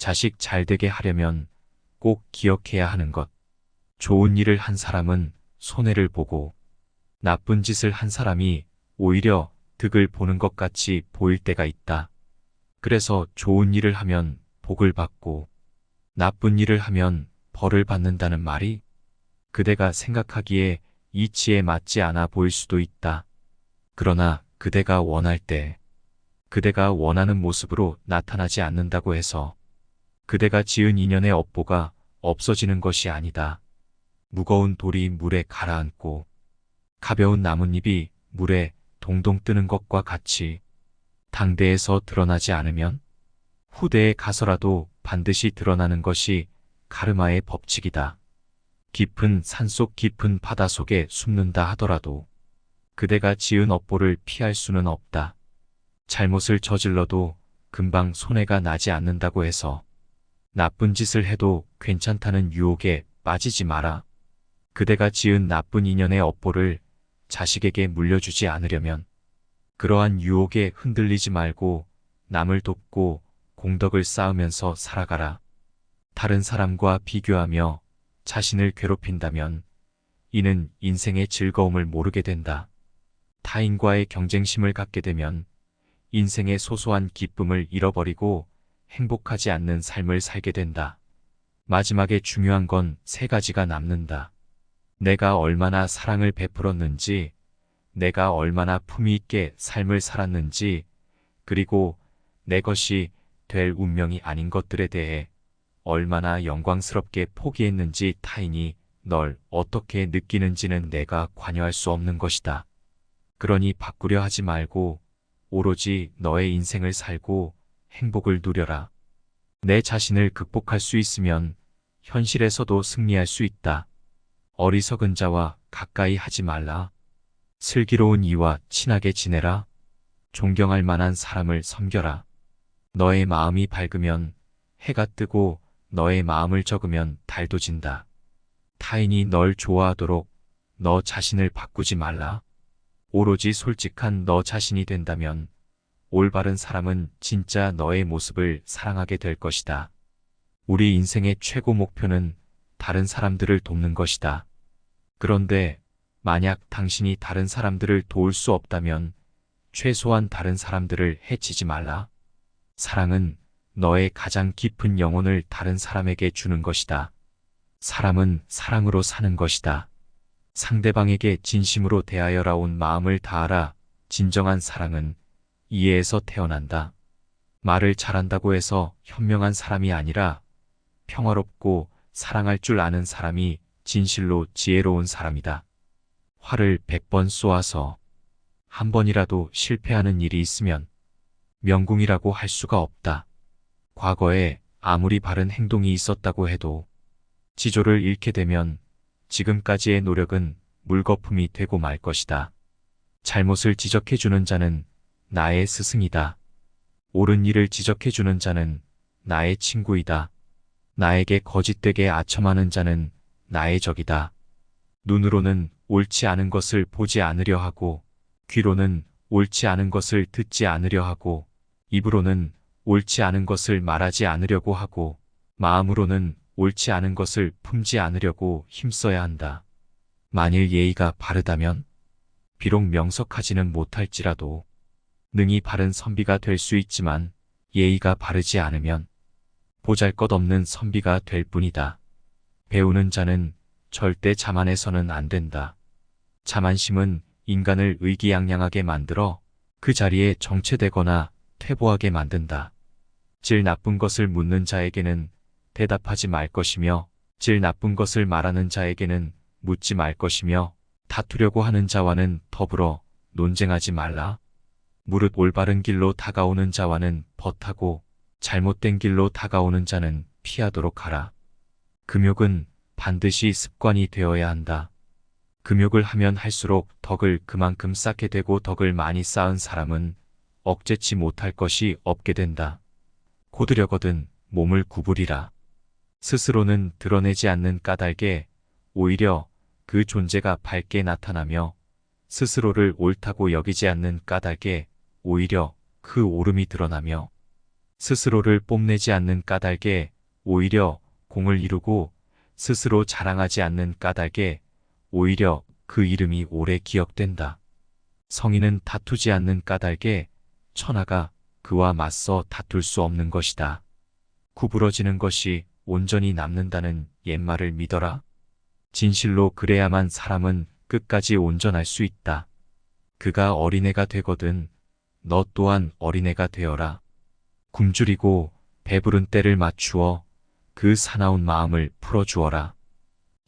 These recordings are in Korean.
자식 잘 되게 하려면 꼭 기억해야 하는 것. 좋은 일을 한 사람은 손해를 보고 나쁜 짓을 한 사람이 오히려 득을 보는 것 같이 보일 때가 있다. 그래서 좋은 일을 하면 복을 받고 나쁜 일을 하면 벌을 받는다는 말이 그대가 생각하기에 이치에 맞지 않아 보일 수도 있다. 그러나 그대가 원할 때 그대가 원하는 모습으로 나타나지 않는다고 해서 그대가 지은 인연의 업보가 없어지는 것이 아니다. 무거운 돌이 물에 가라앉고 가벼운 나뭇잎이 물에 동동 뜨는 것과 같이 당대에서 드러나지 않으면 후대에 가서라도 반드시 드러나는 것이 카르마의 법칙이다. 깊은 산속 깊은 바다 속에 숨는다 하더라도 그대가 지은 업보를 피할 수는 없다. 잘못을 저질러도 금방 손해가 나지 않는다고 해서 나쁜 짓을 해도 괜찮다는 유혹에 빠지지 마라. 그대가 지은 나쁜 인연의 업보를 자식에게 물려주지 않으려면 그러한 유혹에 흔들리지 말고 남을 돕고 공덕을 쌓으면서 살아가라. 다른 사람과 비교하며 자신을 괴롭힌다면 이는 인생의 즐거움을 모르게 된다. 타인과의 경쟁심을 갖게 되면 인생의 소소한 기쁨을 잃어버리고 행복하지 않는 삶을 살게 된다. 마지막에 중요한 건 세 가지가 남는다. 내가 얼마나 사랑을 베풀었는지, 내가 얼마나 품위 있게 삶을 살았는지, 그리고 내 것이 될 운명이 아닌 것들에 대해 얼마나 영광스럽게 포기했는지 타인이 널 어떻게 느끼는지는 내가 관여할 수 없는 것이다. 그러니 바꾸려 하지 말고 오로지 너의 인생을 살고 행복을 누려라. 내 자신을 극복할 수 있으면 현실에서도 승리할 수 있다. 어리석은 자와 가까이 하지 말라. 슬기로운 이와 친하게 지내라. 존경할 만한 사람을 섬겨라. 너의 마음이 밝으면 해가 뜨고 너의 마음을 적으면 달도 진다. 타인이 널 좋아하도록 너 자신을 바꾸지 말라. 오로지 솔직한 너 자신이 된다면 올바른 사람은 진짜 너의 모습을 사랑하게 될 것이다. 우리 인생의 최고 목표는 다른 사람들을 돕는 것이다. 그런데 만약 당신이 다른 사람들을 도울 수 없다면 최소한 다른 사람들을 해치지 말라. 사랑은 너의 가장 깊은 영혼을 다른 사람에게 주는 것이다. 사람은 사랑으로 사는 것이다. 상대방에게 진심으로 대하여라 온 마음을 다하라. 진정한 사랑은 이해에서 태어난다. 말을 잘한다고 해서 현명한 사람이 아니라 평화롭고 사랑할 줄 아는 사람이 진실로 지혜로운 사람이다. 화를 100번 쏘아서 한 번이라도 실패하는 일이 있으면 명궁이라고 할 수가 없다. 과거에 아무리 바른 행동이 있었다고 해도 지조를 잃게 되면 지금까지의 노력은 물거품이 되고 말 것이다. 잘못을 지적해주는 자는 나의 스승이다. 옳은 일을 지적해주는 자는 나의 친구이다. 나에게 거짓되게 아첨하는 자는 나의 적이다. 눈으로는 옳지 않은 것을 보지 않으려 하고, 귀로는 옳지 않은 것을 듣지 않으려 하고, 입으로는 옳지 않은 것을 말하지 않으려고 하고, 마음으로는 옳지 않은 것을 품지 않으려고 힘써야 한다. 만일 예의가 바르다면 비록 명석하지는 못할지라도 능히 바른 선비가 될 수 있지만 예의가 바르지 않으면 보잘것없는 선비가 될 뿐이다. 배우는 자는 절대 자만해서는 안 된다. 자만심은 인간을 의기양양하게 만들어 그 자리에 정체되거나 퇴보하게 만든다. 질 나쁜 것을 묻는 자에게는 대답하지 말 것이며 질 나쁜 것을 말하는 자에게는 묻지 말 것이며 다투려고 하는 자와는 더불어 논쟁하지 말라. 무릇 올바른 길로 다가오는 자와는 벗하고 잘못된 길로 다가오는 자는 피하도록 하라. 금욕은 반드시 습관이 되어야 한다. 금욕을 하면 할수록 덕을 그만큼 쌓게 되고 덕을 많이 쌓은 사람은 억제치 못할 것이 없게 된다. 고드려거든 몸을 구부리라. 스스로는 드러내지 않는 까닭에 오히려 그 존재가 밝게 나타나며 스스로를 옳다고 여기지 않는 까닭에 오히려 그 옳음이 드러나며 스스로를 뽐내지 않는 까닭에 오히려 공을 이루고 스스로 자랑하지 않는 까닭에 오히려 그 이름이 오래 기억된다. 성인은 다투지 않는 까닭에 천하가 그와 맞서 다툴 수 없는 것이다. 구부러지는 것이 온전히 남는다는 옛말을 믿어라. 진실로 그래야만 사람은 끝까지 온전할 수 있다. 그가 어린애가 되거든 너 또한 어린애가 되어라. 굶주리고 배부른 때를 맞추어 그 사나운 마음을 풀어주어라.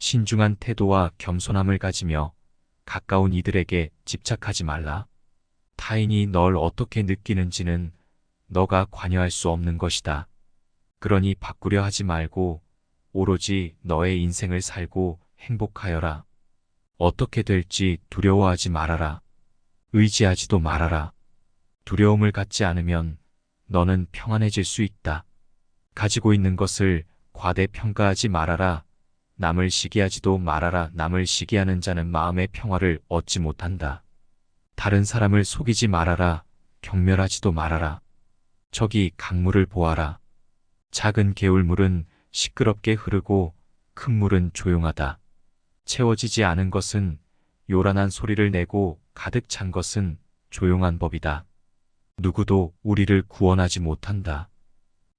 신중한 태도와 겸손함을 가지며 가까운 이들에게 집착하지 말라. 타인이 널 어떻게 느끼는지는 너가 관여할 수 없는 것이다. 그러니 바꾸려 하지 말고 오로지 너의 인생을 살고 행복하여라. 어떻게 될지 두려워하지 말아라. 의지하지도 말아라. 두려움을 갖지 않으면 너는 평안해질 수 있다. 가지고 있는 것을 과대평가하지 말아라. 남을 시기하지도 말아라. 남을 시기하는 자는 마음의 평화를 얻지 못한다. 다른 사람을 속이지 말아라. 경멸하지도 말아라. 저기 강물을 보아라. 작은 개울물은 시끄럽게 흐르고 큰 물은 조용하다. 채워지지 않은 것은 요란한 소리를 내고 가득 찬 것은 조용한 법이다. 누구도 우리를 구원하지 못한다.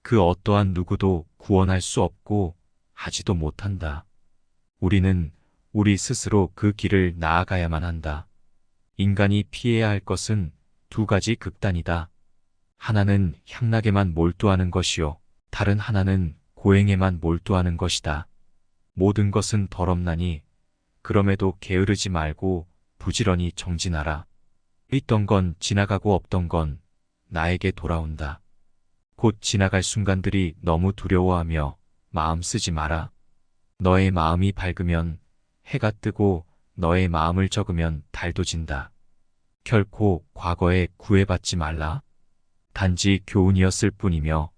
그 어떠한 누구도 구원할 수 없고 하지도 못한다. 우리는 우리 스스로 그 길을 나아가야만 한다. 인간이 피해야 할 것은 두 가지 극단이다. 하나는 향락에만 몰두하는 것이요. 다른 하나는 고행에만 몰두하는 것이다. 모든 것은 더럽나니 그럼에도 게으르지 말고 부지런히 정진하라. 있던 건 지나가고 없던 건 나에게 돌아온다. 곧 지나갈 순간들이 너무 두려워하며 마음 쓰지 마라. 너의 마음이 밝으면 해가 뜨고 너의 마음을 적으면 달도 진다. 결코 과거에 구애받지 말라. 단지 교훈이었을 뿐이며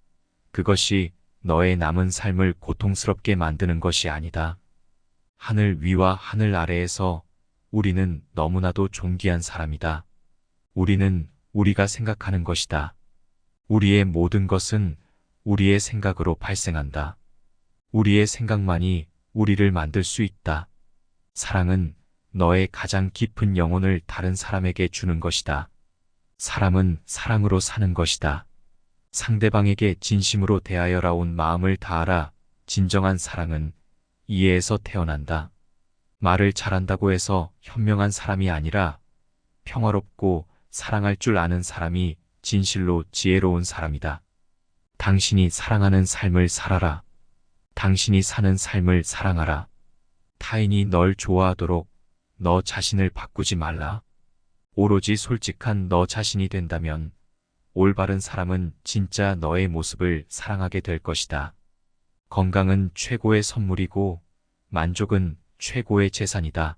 그것이 너의 남은 삶을 고통스럽게 만드는 것이 아니다. 하늘 위와 하늘 아래에서 우리는 너무나도 존귀한 사람이다. 우리는 우리가 생각하는 것이다. 우리의 모든 것은 우리의 생각으로 발생한다. 우리의 생각만이 우리를 만들 수 있다. 사랑은 너의 가장 깊은 영혼을 다른 사람에게 주는 것이다. 사람은 사랑으로 사는 것이다. 상대방에게 진심으로 대하여라. 온 마음을 다하라. 진정한 사랑은 이해에서 태어난다. 말을 잘한다고 해서 현명한 사람이 아니라 평화롭고 사랑할 줄 아는 사람이 진실로 지혜로운 사람이다. 당신이 사랑하는 삶을 살아라. 당신이 사는 삶을 사랑하라. 타인이 널 좋아하도록 너 자신을 바꾸지 말라. 오로지 솔직한 너 자신이 된다면 올바른 사람은 진짜 너의 모습을 사랑하게 될 것이다. 건강은 최고의 선물이고 만족은 최고의 재산이다.